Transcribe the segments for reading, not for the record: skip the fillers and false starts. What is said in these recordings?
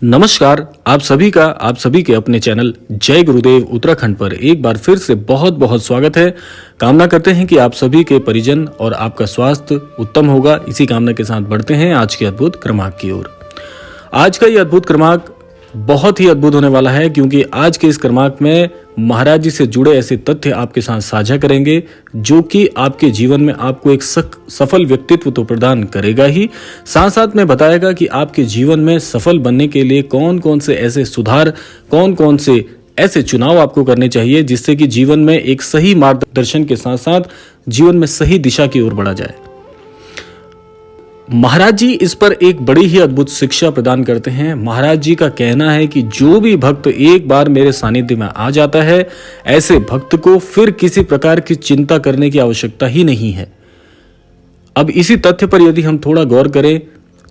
नमस्कार। आप सभी के अपने चैनल जय गुरुदेव उत्तराखंड पर एक बार फिर से बहुत बहुत स्वागत है। कामना करते हैं कि आप सभी के परिजन और आपका स्वास्थ्य उत्तम होगा। इसी कामना के साथ बढ़ते हैं आज के अद्भुत क्रमांक की ओर। आज का ये अद्भुत क्रमांक बहुत ही अद्भुत होने वाला है, क्योंकि आज के इस क्रमांक में महाराज जी से जुड़े ऐसे तथ्य आपके साथ साझा करेंगे जो कि आपके जीवन में आपको एक सफल व्यक्तित्व तो प्रदान करेगा ही, साथ साथ में बताएगा कि आपके जीवन में सफल बनने के लिए कौन कौन से ऐसे सुधार, कौन कौन से ऐसे चुनाव आपको करने चाहिए जिससे कि जीवन में एक सही मार्गदर्शन के साथ साथ जीवन में सही दिशा की ओर बढ़ा जाए। महाराज जी इस पर एक बड़ी ही अद्भुत शिक्षा प्रदान करते हैं। महाराज जी का कहना है कि जो भी भक्त एक बार मेरे सानिध्य में आ जाता है, ऐसे भक्त को फिर किसी प्रकार की चिंता करने की आवश्यकता ही नहीं है। अब इसी तथ्य पर यदि हम थोड़ा गौर करें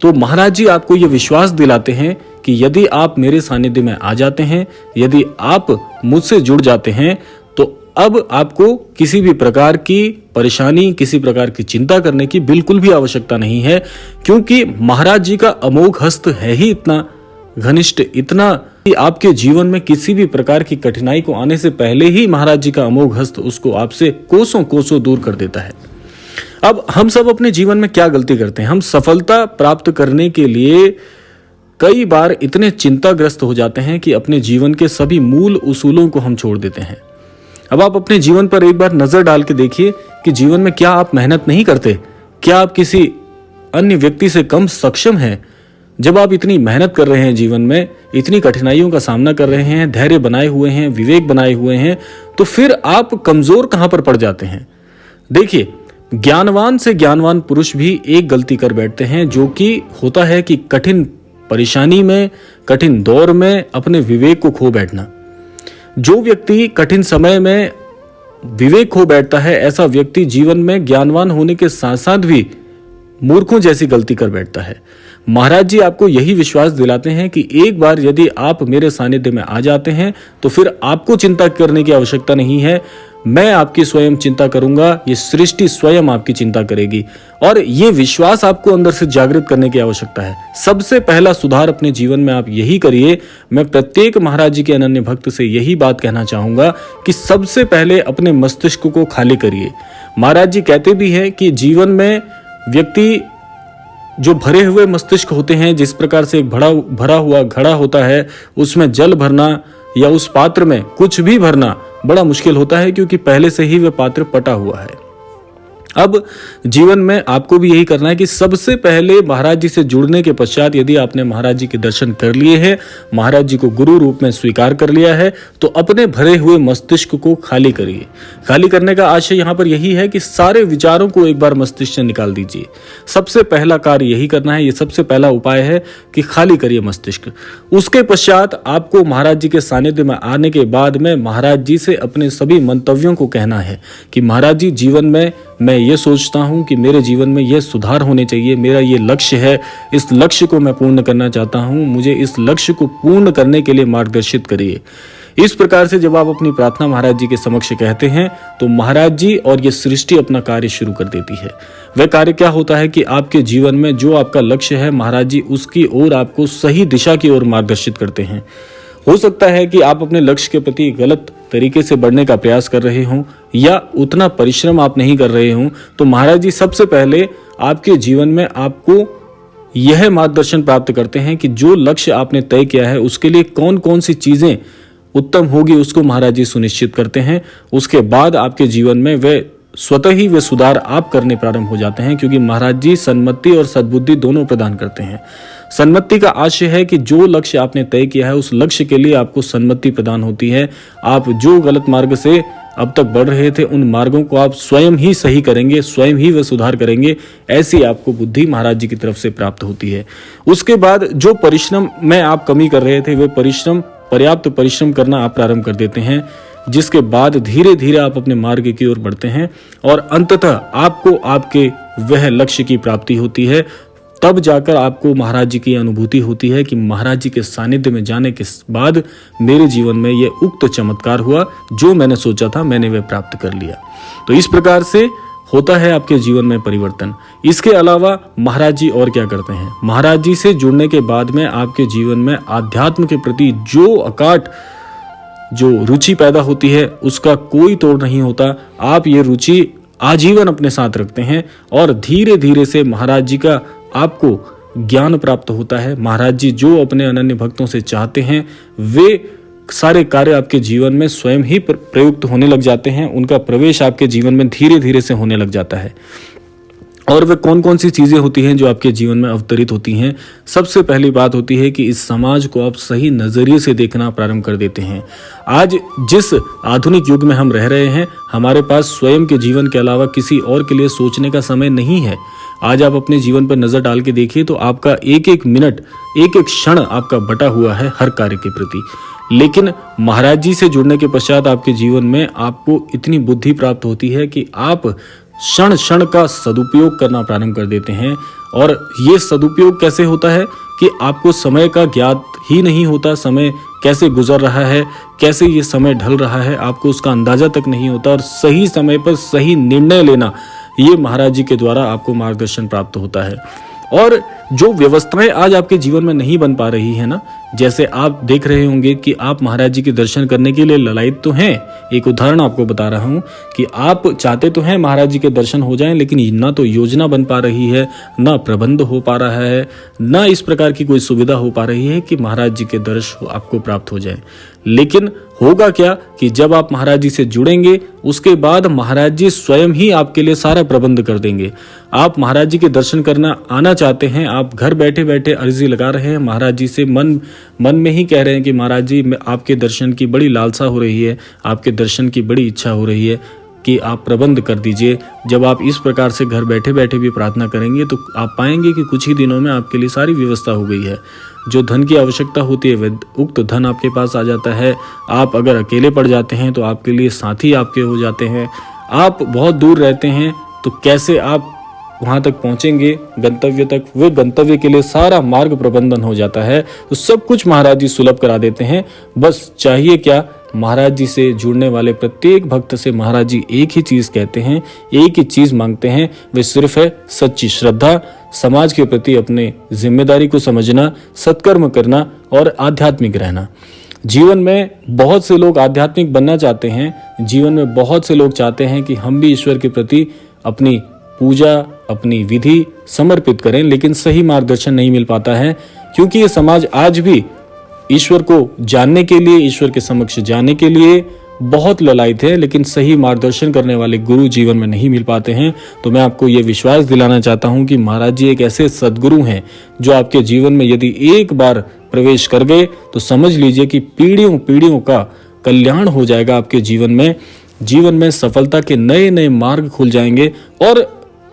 तो महाराज जी आपको यह विश्वास दिलाते हैं कि यदि आप मेरे सानिध्य में आ जाते हैं, यदि आप मुझसे जुड़ जाते हैं, तो अब आपको किसी भी प्रकार की परेशानी, किसी प्रकार की चिंता करने की बिल्कुल भी आवश्यकता नहीं है, क्योंकि महाराज जी का अमोघ हस्त है ही इतना घनिष्ठ, इतना कि आपके जीवन में किसी भी प्रकार की कठिनाई को आने से पहले ही महाराज जी का अमोघ हस्त उसको आपसे कोसों कोसों दूर कर देता है। अब हम सब अपने जीवन में क्या गलती करते हैं? हम सफलता प्राप्त करने के लिए कई बार इतने चिंताग्रस्त हो जाते हैं कि अपने जीवन के सभी मूल उसूलों को हम छोड़ देते हैं। अब आप अपने जीवन पर एक बार नजर डाल के देखिए कि जीवन में क्या आप मेहनत नहीं करते? क्या आप किसी अन्य व्यक्ति से कम सक्षम हैं? जब आप इतनी मेहनत कर रहे हैं, जीवन में इतनी कठिनाइयों का सामना कर रहे हैं, धैर्य बनाए हुए हैं, विवेक बनाए हुए हैं, तो फिर आप कमजोर कहां पर पड़ जाते हैं? देखिए, ज्ञानवान से ज्ञानवान पुरुष भी एक गलती कर बैठते हैं, जो कि होता है कि कठिन परेशानी में, कठिन दौर में अपने विवेक को खो बैठना। जो व्यक्ति कठिन समय में विवेक खो बैठता है, ऐसा व्यक्ति जीवन में ज्ञानवान होने के साथ साथ भी मूर्खों जैसी गलती कर बैठता है। महाराज जी आपको यही विश्वास दिलाते हैं कि एक बार यदि आप मेरे सानिध्य में आ जाते हैं तो फिर आपको चिंता करने की आवश्यकता नहीं है। मैं आपकी स्वयं चिंता करूंगा, ये सृष्टि स्वयं आपकी चिंता करेगी। और ये विश्वास आपको अंदर से जागृत करने की आवश्यकता है। सबसे पहला सुधार अपने जीवन में आप यही करिए। मैं प्रत्येक महाराज जी के अनन्य भक्त से यही बात कहना चाहूंगा कि सबसे पहले अपने मस्तिष्क को खाली करिए। महाराज जी कहते भी हैं कि जीवन में व्यक्ति जो भरे हुए मस्तिष्क होते हैं, जिस प्रकार से एक भरा हुआ घड़ा होता है, उसमें जल भरना या उस पात्र में कुछ भी भरना बड़ा मुश्किल होता है, क्योंकि पहले से ही वह पात्र पटा हुआ है। अब जीवन में आपको भी यही करना है कि सबसे पहले महाराज जी से जुड़ने के पश्चात यदि आपने महाराज जी के दर्शन कर लिए हैं, महाराज जी को गुरु रूप में स्वीकार कर लिया है, तो अपने भरे हुए मस्तिष्क को खाली करिए। खाली करने का आशय यहाँ पर यही है कि सारे विचारों को एक बार मस्तिष्क से निकाल दीजिए। सबसे पहला कार्य यही करना है, ये सबसे पहला उपाय है कि खाली करिए मस्तिष्क। उसके पश्चात आपको महाराज जी के सानिध्य में आने के बाद में महाराज जी से अपने सभी मंतव्यों को कहना है कि महाराज जी, जीवन में मैं ये सोचता हूं कि मेरे जीवन में ये सुधार होने चाहिए, मेरा ये लक्ष्य है, इस लक्ष्य को मैं पूर्ण करना चाहता हूं, मुझे इस लक्ष्य को पूर्ण करने के लिए मार्गदर्शित करिए। इस प्रकार से जब आप अपनी प्रार्थना महाराज जी के समक्ष कहते हैं तो महाराज जी और ये सृष्टि अपना कार्य शुरू कर देती है। वह कार्य क्या होता है कि आपके जीवन में जो आपका लक्ष्य है, महाराज जी उसकी ओर आपको सही दिशा की ओर मार्गदर्शित करते हैं। हो सकता है कि आप अपने लक्ष्य के प्रति गलत तरीके से बढ़ने का प्रयास कर रहे हों या उतना परिश्रम आप नहीं कर रहे हों, तो महाराज जी सबसे पहले आपके जीवन में आपको यह मार्गदर्शन प्राप्त करते हैं कि जो लक्ष्य आपने तय किया है उसके लिए कौन कौन सी चीजें उत्तम होगी, उसको महाराज जी सुनिश्चित करते हैं। उसके बाद आपके जीवन में वे स्वतः ही वे सुधार आप करने प्रारंभ हो जाते हैं, क्योंकि महाराज जी सन्मति और सद्बुद्धि दोनों प्रदान करते हैं। सन्मति का आशय है कि जो लक्ष्य आपने तय किया है उस लक्ष्य के लिए आपको सन्मति प्रदान होती है। आप जो गलत मार्ग से अब तक बढ़ रहे थे उन मार्गों को आप स्वयं ही सही करेंगे, स्वयं ही वह सुधार करेंगे, ऐसी आपको बुद्धि महाराज जी की तरफ से प्राप्त होती है। उसके बाद जो परिश्रम में आप कमी कर रहे थे, वे परिश्रम, पर्याप्त परिश्रम करना आप प्रारंभ कर देते हैं, जिसके बाद धीरे धीरे आप अपने मार्ग की ओर बढ़ते हैं और अंततः आपको आपके वह लक्ष्य की प्राप्ति होती है। तब जाकर आपको महाराज जी की अनुभूति होती है कि महाराज जी के सानिध्य में जाने के बाद मेरे जीवन में ये उक्त चमत्कार हुआ, जो मैंने सोचा था मैंने वह प्राप्त कर लिया। तो इस प्रकार से होता है आपके जीवन में परिवर्तन। इसके अलावा महाराज जी और क्या करते हैं? महाराज जी से जुड़ने के बाद में आपके जीवन में आध्यात्म के प्रति जो अकाट जो रुचि पैदा होती है उसका कोई तोड़ नहीं होता। आप ये रुचि आजीवन अपने साथ रखते हैं और धीरे धीरे से महाराज जी का आपको ज्ञान प्राप्त होता है। महाराज जी जो अपने अनन्य भक्तों से चाहते हैं वे सारे कार्य आपके जीवन में स्वयं ही प्रयुक्त होने लग जाते हैं। उनका प्रवेश आपके जीवन में धीरे धीरे से होने लग जाता है। और वे कौन कौन सी चीजें होती हैं जो आपके जीवन में अवतरित होती हैं? सबसे पहली बात होती है कि इस समाज को आप सही नजरिए से देखना प्रारंभ कर देते हैं। आज जिस आधुनिक युग में हम रह रहे हैं, हमारे पास स्वयं के जीवन के अलावा किसी और के लिए सोचने का समय नहीं है। आज आप अपने जीवन पर नजर डाल के देखिए तो आपका एक एक मिनट, एक एक क्षण आपका बटा हुआ है हर कार्य के प्रति। लेकिन महाराज जी से जुड़ने के पश्चात आपके जीवन में आपको इतनी बुद्धि प्राप्त होती है कि आप क्षण क्षण का सदुपयोग करना प्रारंभ कर देते हैं। और ये सदुपयोग कैसे होता है कि आपको समय का ज्ञात ही नहीं होता। समय कैसे गुजर रहा है, कैसे ये समय ढल रहा है, आपको उसका अंदाजा तक नहीं होता। और सही समय पर सही निर्णय लेना, ये महाराज जी के द्वारा आपको मार्गदर्शन प्राप्त होता है। और जो व्यवस्थाएं आज आपके जीवन में नहीं बन पा रही है ना, जैसे आप देख रहे होंगे कि आप महाराज जी के दर्शन करने के लिए ललायत तो हैं। एक उदाहरण आपको बता रहा हूं कि आप चाहते तो हैं महाराज जी के दर्शन हो जाएं, लेकिन ना तो योजना बन पा रही है, ना प्रबंध हो पा रहा है, ना इस प्रकार की कोई सुविधा हो पा रही है कि महाराज जी के दर्शन आपको प्राप्त हो जाए। लेकिन होगा क्या कि जब आप महाराज जी से जुड़ेंगे उसके बाद महाराज जी स्वयं ही आपके लिए सारा प्रबंध कर देंगे। आप महाराज जी के दर्शन करना आना चाहते हैं, आप घर बैठे बैठे अर्जी लगा रहे हैं महाराज जी से, मन में ही कह रहे हैं कि महाराज जी आपके दर्शन की बड़ी लालसा हो रही है, आपके दर्शन की बड़ी इच्छा हो रही है कि आप प्रबंध कर दीजिए। जब आप इस प्रकार से घर बैठे बैठे भी प्रार्थना करेंगे तो आप पाएंगे कि कुछ ही दिनों में आपके लिए सारी व्यवस्था हो गई है। जो धन की आवश्यकता होती है वह उक्त धन आपके पास आ जाता है। आप अगर अकेले पड़ जाते हैं तो आपके लिए साथी आपके हो जाते हैं। आप बहुत दूर रहते हैं तो कैसे आप वहां तक पहुंचेंगे गंतव्य तक, वे गंतव्य के लिए सारा मार्ग प्रबंधन हो जाता है। तो सब कुछ महाराज जी सुलभ करा देते हैं। बस चाहिए क्या? महाराज जी से जुड़ने वाले प्रत्येक भक्त से महाराज जी एक ही चीज कहते हैं, एक ही चीज मांगते हैं, वे सिर्फ है सच्ची श्रद्धा, समाज के प्रति अपने जिम्मेदारी को समझना, सत्कर्म करना और आध्यात्मिक रहना। जीवन में बहुत से लोग आध्यात्मिक बनना चाहते हैं। जीवन में बहुत से लोग चाहते हैं कि हम भी ईश्वर के प्रति अपनी पूजा, अपनी विधि समर्पित करें, लेकिन सही मार्गदर्शन नहीं मिल पाता है क्योंकि ये समाज आज भी ईश्वर को जानने के लिए, ईश्वर के समक्ष जाने के लिए बहुत ललायत है, लेकिन सही मार्गदर्शन करने वाले गुरु जीवन में नहीं मिल पाते हैं। तो मैं आपको ये विश्वास दिलाना चाहता हूं कि महाराज जी एक ऐसे सद्गुरु हैं जो आपके जीवन में यदि एक बार प्रवेश कर गए तो समझ लीजिए कि पीढ़ियों पीढ़ियों का कल्याण हो जाएगा आपके जीवन में सफलता के नए नए मार्ग खुल जाएंगे। और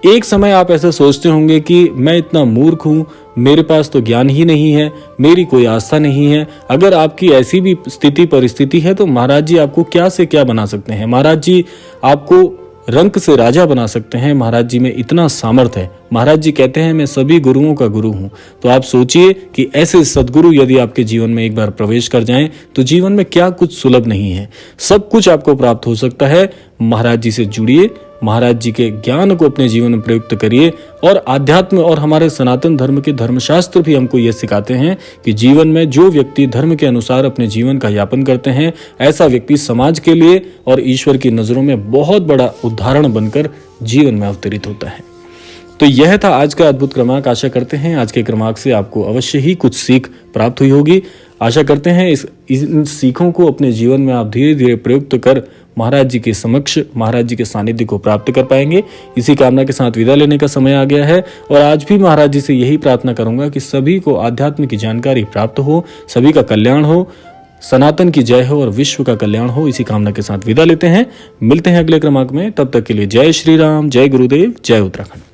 एक समय आप ऐसा सोचते होंगे कि मैं इतना मूर्ख हूं, मेरे पास तो ज्ञान ही नहीं है, मेरी कोई आस्था नहीं है। अगर आपकी ऐसी भी स्थिति परिस्थिति है तो महाराज जी आपको क्या से क्या बना सकते हैं। महाराज जी आपको रंक से राजा बना सकते हैं। महाराज जी में इतना सामर्थ्य है। महाराज जी कहते हैं मैं सभी गुरुओं का गुरु हूं। तो आप सोचिए कि ऐसे सद्गुरु यदि आपके जीवन में एक बार प्रवेश कर जाएं तो जीवन में क्या कुछ सुलभ नहीं है, सब कुछ आपको प्राप्त हो सकता है। महाराज जी से जुड़िए, महाराज जी के ज्ञान को अपने जीवन में प्रयुक्त करिए। और आध्यात्म और हमारे सनातन धर्म के धर्मशास्त्र भी हमको ये सिखाते हैं कि जीवन में जो व्यक्ति धर्म के अनुसार अपने जीवन का यापन करते हैं, ऐसा व्यक्ति समाज के लिए और ईश्वर की नजरों में बहुत बड़ा उदाहरण बनकर जीवन में अवतरित होता है। तो यह था आज का अद्भुत क्रमांक। आशा करते हैं आज के क्रमांक से आपको अवश्य ही कुछ सीख प्राप्त हुई होगी। आशा करते हैं इन सीखों को अपने जीवन में आप धीरे धीरे प्रयुक्त कर महाराज जी के समक्ष, महाराज जी के सानिध्य को प्राप्त कर पाएंगे। इसी कामना के साथ विदा लेने का समय आ गया है। और आज भी महाराज जी से यही प्रार्थना करूंगा कि सभी को आध्यात्म की जानकारी प्राप्त हो, सभी का कल्याण हो, सनातन की जय हो और विश्व का कल्याण हो। इसी कामना के साथ विदा लेते हैं। मिलते हैं अगले क्रमांक में। तब तक के लिए जय श्री राम, जय गुरुदेव, जय उत्तराखंड।